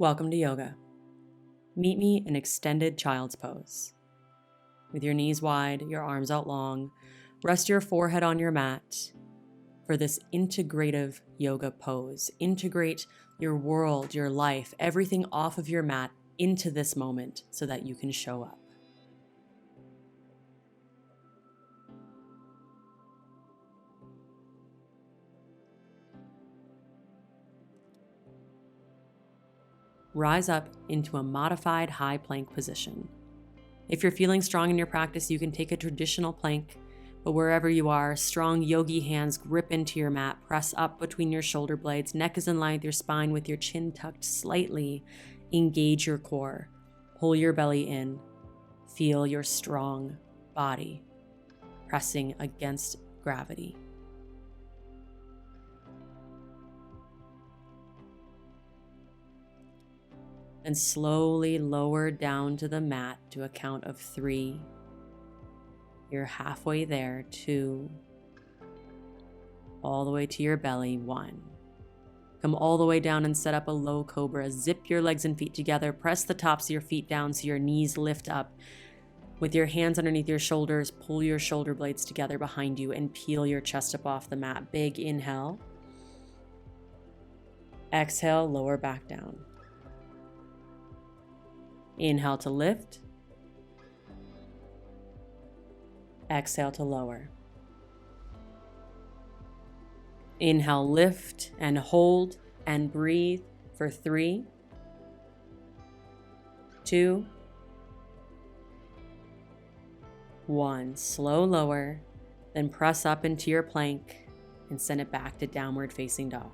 Welcome to yoga. Meet me in extended child's pose. With your knees wide, your arms out long, rest your forehead on your mat for this integrative yoga pose. Integrate your world, your life, everything off of your mat into this moment so that you can show up. Rise up into a modified high plank position. If you're feeling strong in your practice, you can take a traditional plank, but wherever you are, strong yogi hands grip into your mat, press up between your shoulder blades, neck is in line with your spine with your chin tucked slightly, engage your core, pull your belly in, feel your strong body pressing against gravity. And slowly lower down to the mat to a count of 3. You're halfway there. 2. All the way to your belly. 1. Come all the way down and set up a low cobra. Zip your legs and feet together. Press the tops of your feet down so your knees lift up. With your hands underneath your shoulders, pull your shoulder blades together behind you and peel your chest up off the mat. Big inhale. Exhale, lower back down. Inhale to lift. Exhale to lower. Inhale, lift and hold and breathe for 3, 2, 1. Slow lower, then press up into your plank and send it back to downward facing dog.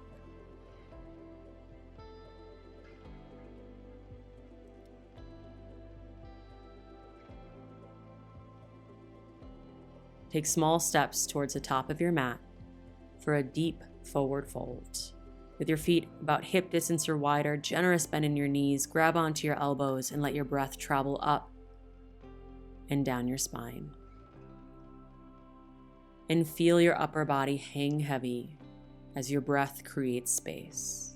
Take small steps towards the top of your mat for a deep forward fold. With your feet about hip distance or wider, generous bend in your knees, grab onto your elbows and let your breath travel up and down your spine. And feel your upper body hang heavy as your breath creates space.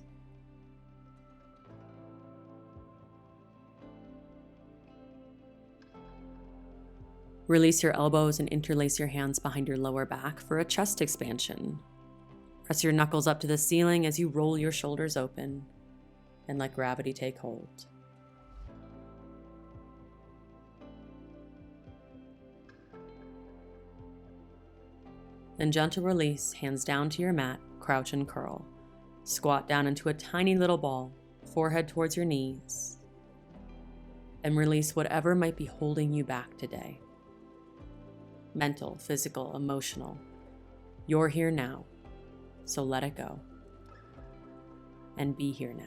Release your elbows and interlace your hands behind your lower back for a chest expansion. Press your knuckles up to the ceiling as you roll your shoulders open and let gravity take hold. Then gentle release, hands down to your mat, crouch and curl. Squat down into a tiny little ball, forehead towards your knees. And release whatever might be holding you back today. Mental, physical, emotional. You're here now, so let it go. And be here now.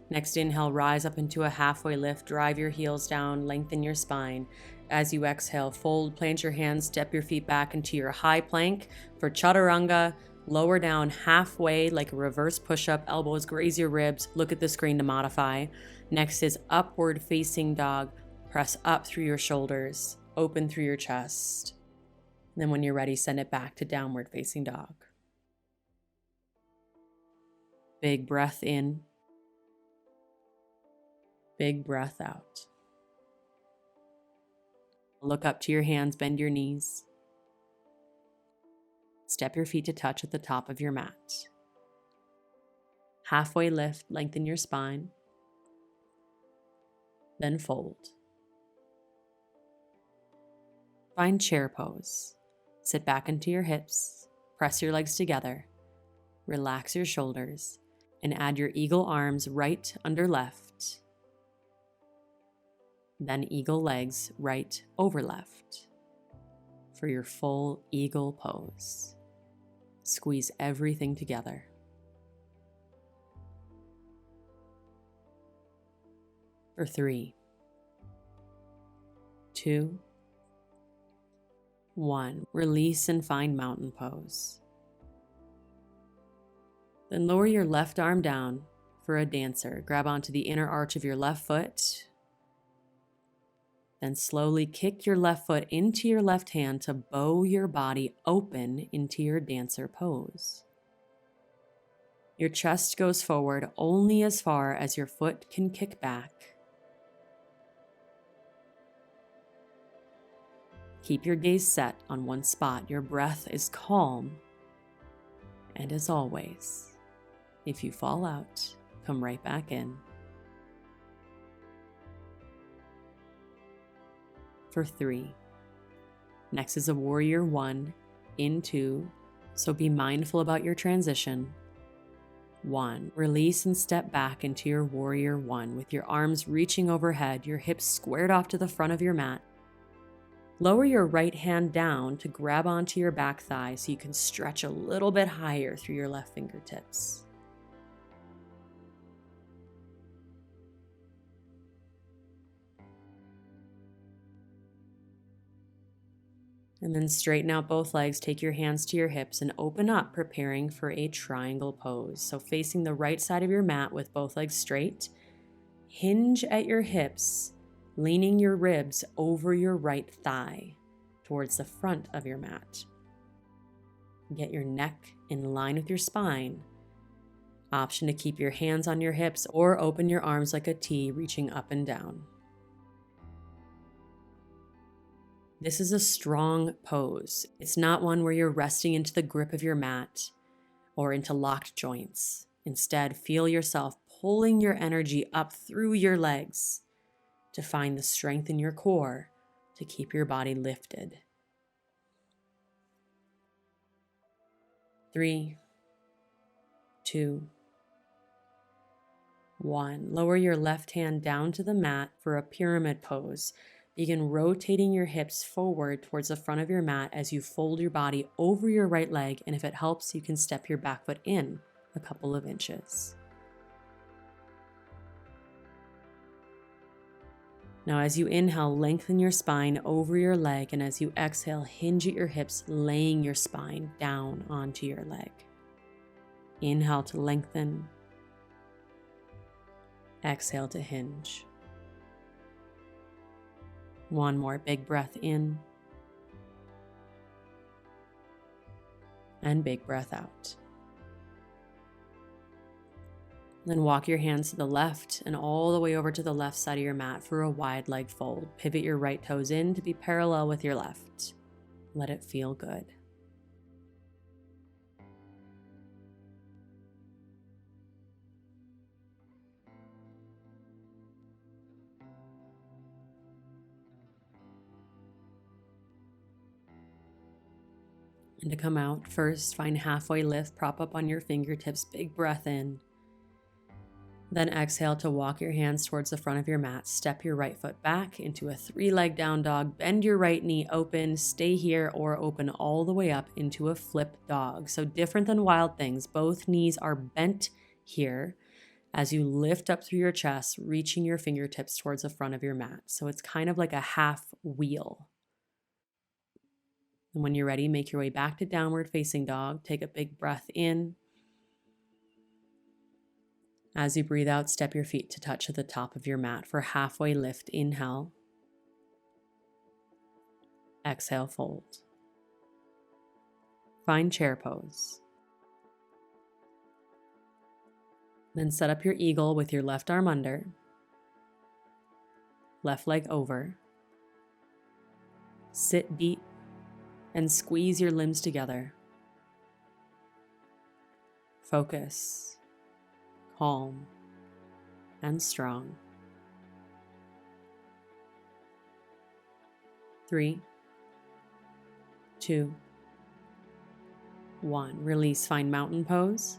Next inhale, rise up into a halfway lift, drive your heels down, lengthen your spine. As you exhale, fold, plant your hands, step your feet back into your high plank for chaturanga. Lower down halfway like a reverse push-up, elbows graze your ribs. Look at the screen to modify. Next is upward facing dog. Press up through your shoulders, open through your chest. Then when you're ready, send it back to downward facing dog. Big breath in. Big breath out. Look up to your hands, bend your knees. Step your feet to touch at the top of your mat. Halfway lift, lengthen your spine. Then fold. Find chair pose. Sit back into your hips, press your legs together, relax your shoulders, and add your eagle arms right under left. Then eagle legs right over left for your full eagle pose. Squeeze everything together. For 3, 2, 1. Release and find mountain pose. Then lower your left arm down for a dancer. Grab onto the inner arch of your left foot. Then slowly kick your left foot into your left hand to bow your body open into your dancer pose. Your chest goes forward only as far as your foot can kick back. Keep your gaze set on one spot. Your breath is calm. And as always, if you fall out, come right back in. For 3. Next is a warrior 1 in 2, so be mindful about your transition. 1. Release and step back into your warrior 1 with your arms reaching overhead, your hips squared off to the front of your mat. Lower your right hand down to grab onto your back thigh so you can stretch a little bit higher through your left fingertips. And then straighten out both legs, take your hands to your hips and open up, preparing for a triangle pose. So facing the right side of your mat with both legs straight, hinge at your hips, leaning your ribs over your right thigh towards the front of your mat. Get your neck in line with your spine. Option to keep your hands on your hips or open your arms like a T, reaching up and down. This is a strong pose. It's not one where you're resting into the grip of your mat or into locked joints. Instead, feel yourself pulling your energy up through your legs to find the strength in your core to keep your body lifted. 3, 2, 1. Lower your left hand down to the mat for a pyramid pose. Begin rotating your hips forward towards the front of your mat as you fold your body over your right leg, and if it helps, you can step your back foot in a couple of inches. Now, as you inhale, lengthen your spine over your leg, and as you exhale, hinge at your hips, laying your spine down onto your leg. Inhale to lengthen. Exhale to hinge. One more big breath in. And big breath out. Then walk your hands to the left and all the way over to the left side of your mat for a wide leg fold. Pivot your right toes in to be parallel with your left. Let it feel good. And to come out, first find halfway lift, prop up on your fingertips, big breath in. Then exhale to walk your hands towards the front of your mat. Step your right foot back into a 3-leg down dog. Bend your right knee open, stay here, or open all the way up into a flip dog. So different than wild things, both knees are bent here as you lift up through your chest, reaching your fingertips towards the front of your mat. So it's kind of like a half wheel. And when you're ready, make your way back to downward facing dog. Take a big breath in. As you breathe out, step your feet to touch at the top of your mat for halfway lift. Inhale. Exhale, fold. Find chair pose. Then set up your eagle with your left arm under, left leg over. Sit deep and squeeze your limbs together. Focus, calm, and strong. 3, 2, 1. Release, find mountain pose.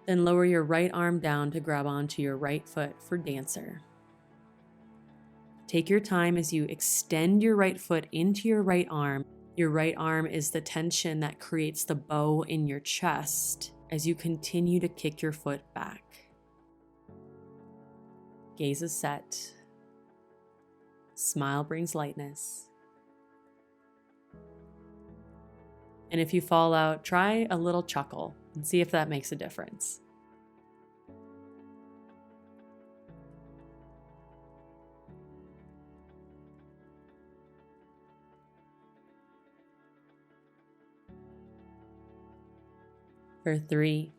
Then lower your right arm down to grab onto your right foot for dancer. Take your time as you extend your right foot into your right arm. Your right arm is the tension that creates the bow in your chest as you continue to kick your foot back. Gaze is set. Smile brings lightness. And if you fall out, try a little chuckle and see if that makes a difference. for 3,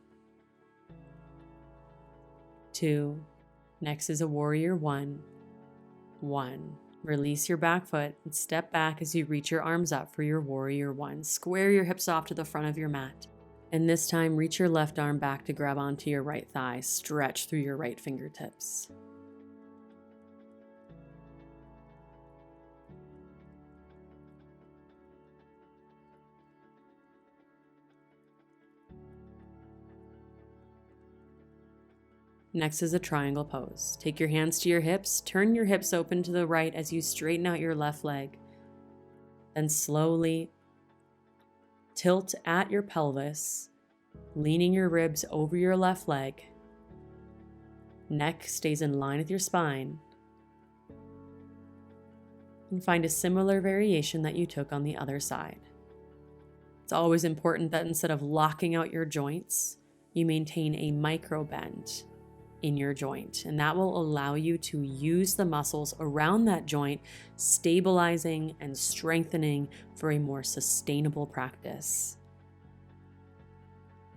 2, next is a warrior 1, 1. Release your back foot and step back as you reach your arms up for your warrior 1. Square your hips off to the front of your mat. And this time, reach your left arm back to grab onto your right thigh. Stretch through your right fingertips. Next is a triangle pose. Take your hands to your hips, turn your hips open to the right as you straighten out your left leg. Then slowly tilt at your pelvis, leaning your ribs over your left leg. Neck stays in line with your spine. And find a similar variation that you took on the other side. It's always important that instead of locking out your joints, you maintain a micro bend in your joint, and that will allow you to use the muscles around that joint, stabilizing and strengthening for a more sustainable practice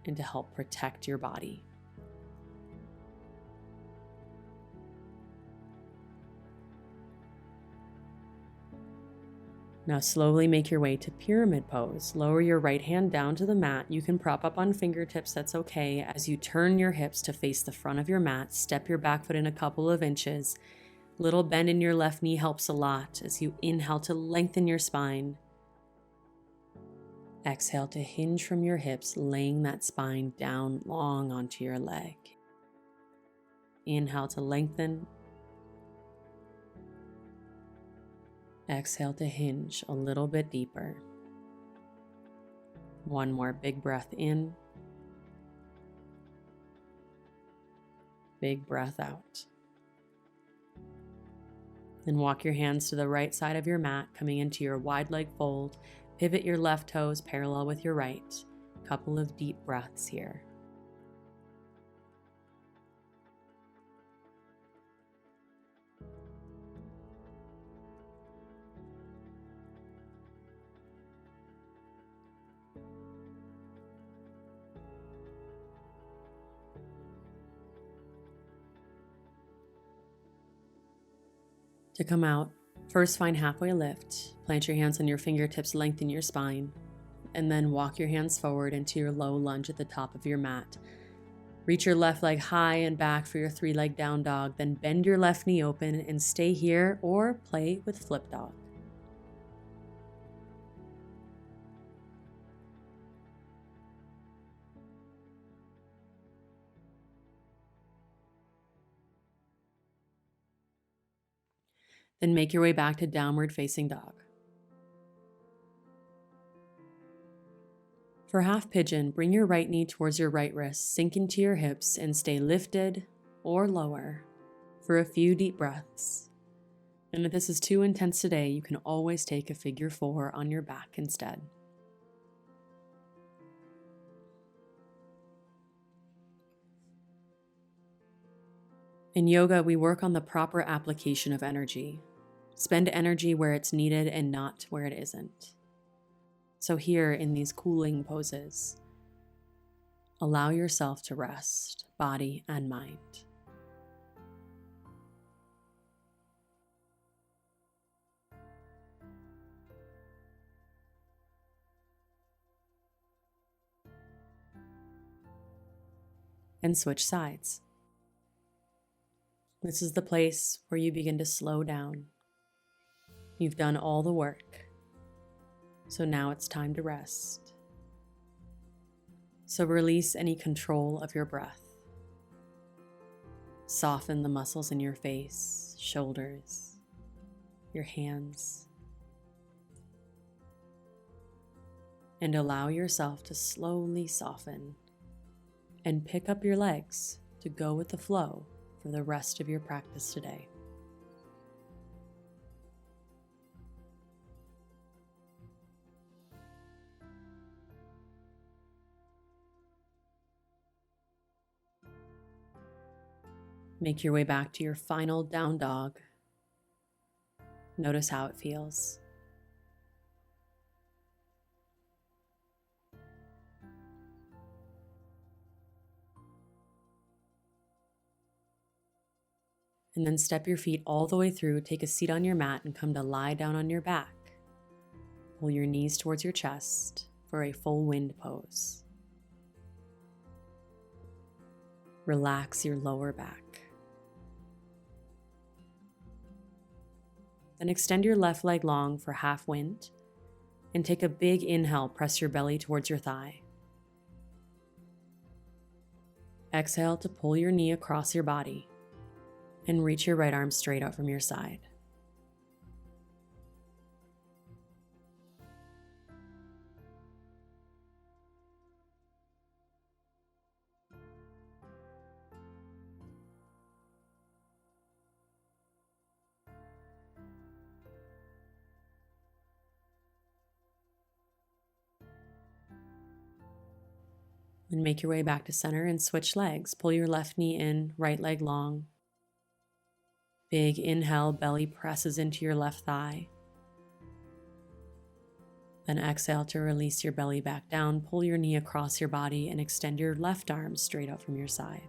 and to help protect your body. Now slowly make your way to pyramid pose. Lower your right hand down to the mat. You can prop up on fingertips, that's okay. As you turn your hips to face the front of your mat, step your back foot in a couple of inches. Little bend in your left knee helps a lot as you inhale to lengthen your spine. Exhale to hinge from your hips, laying that spine down long onto your leg. Inhale to lengthen. Exhale to hinge a little bit deeper. One more big breath in. Big breath out. Then walk your hands to the right side of your mat, coming into your wide leg fold. Pivot your left toes parallel with your right. Couple of deep breaths here. To come out, first find halfway lift. Plant your hands on your fingertips, lengthen your spine, and then walk your hands forward into your low lunge at the top of your mat. Reach your left leg high and back for your 3-leg down dog, then bend your left knee open and stay here or play with flip dog. Then make your way back to downward facing dog. For half pigeon, bring your right knee towards your right wrist, sink into your hips, and stay lifted or lower for a few deep breaths. And if this is too intense today, you can always take a figure 4 on your back instead. In yoga, we work on the proper application of energy. Spend energy where it's needed and not where it isn't. So here in these cooling poses, allow yourself to rest, body and mind. And switch sides. This is the place where you begin to slow down. You've done all the work, so now it's time to rest. So release any control of your breath. Soften the muscles in your face, shoulders, your hands, and allow yourself to slowly soften and pick up your legs to go with the flow for the rest of your practice today. Make your way back to your final down dog. Notice how it feels. And then step your feet all the way through, take a seat on your mat, and come to lie down on your back. Pull your knees towards your chest for a full wind pose. Relax your lower back. Then extend your left leg long for half wind and take a big inhale, press your belly towards your thigh. Exhale to pull your knee across your body and reach your right arm straight out from your side. Then make your way back to center and switch legs. Pull your left knee in, right leg long. Big inhale, belly presses into your left thigh. Then exhale to release your belly back down. Pull your knee across your body and extend your left arm straight out from your side.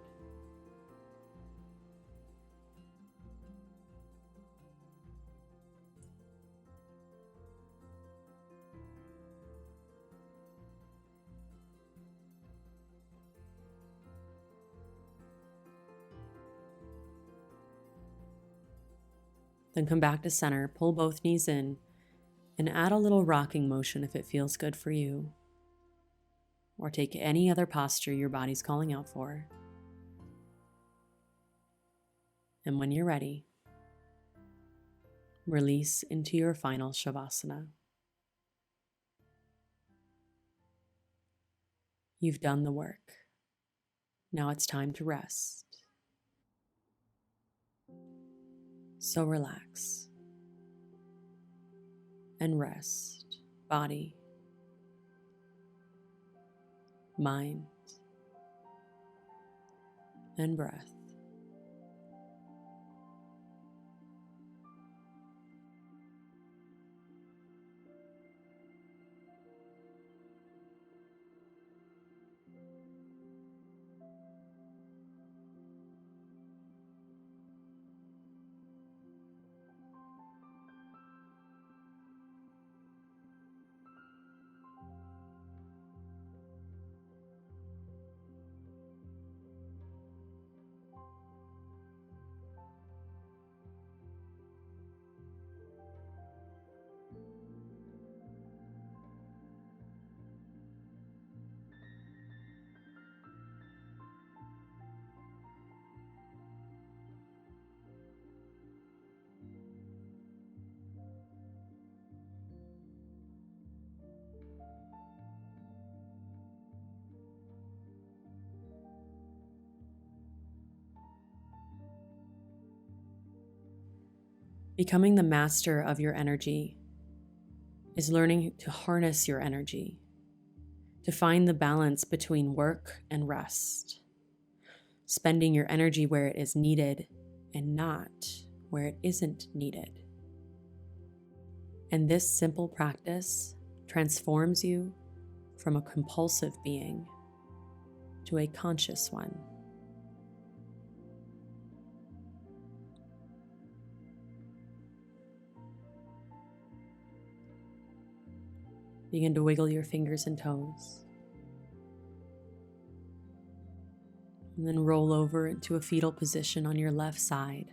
Then come back to center, pull both knees in, and add a little rocking motion if it feels good for you. Or take any other posture your body's calling out for. And when you're ready, release into your final Savasana. You've done the work. Now it's time to rest. So relax and rest, body, mind, and breath. Becoming the master of your energy is learning to harness your energy, to find the balance between work and rest, spending your energy where it is needed and not where it isn't needed. And this simple practice transforms you from a compulsive being to a conscious one. Begin to wiggle your fingers and toes. And then roll over into a fetal position on your left side.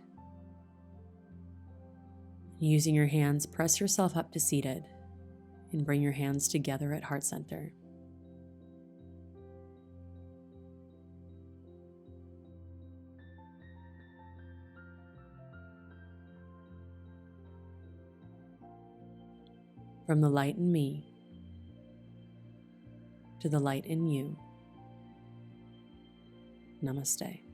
Using your hands, press yourself up to seated and bring your hands together at heart center. From the light in me to the light in you. Namaste.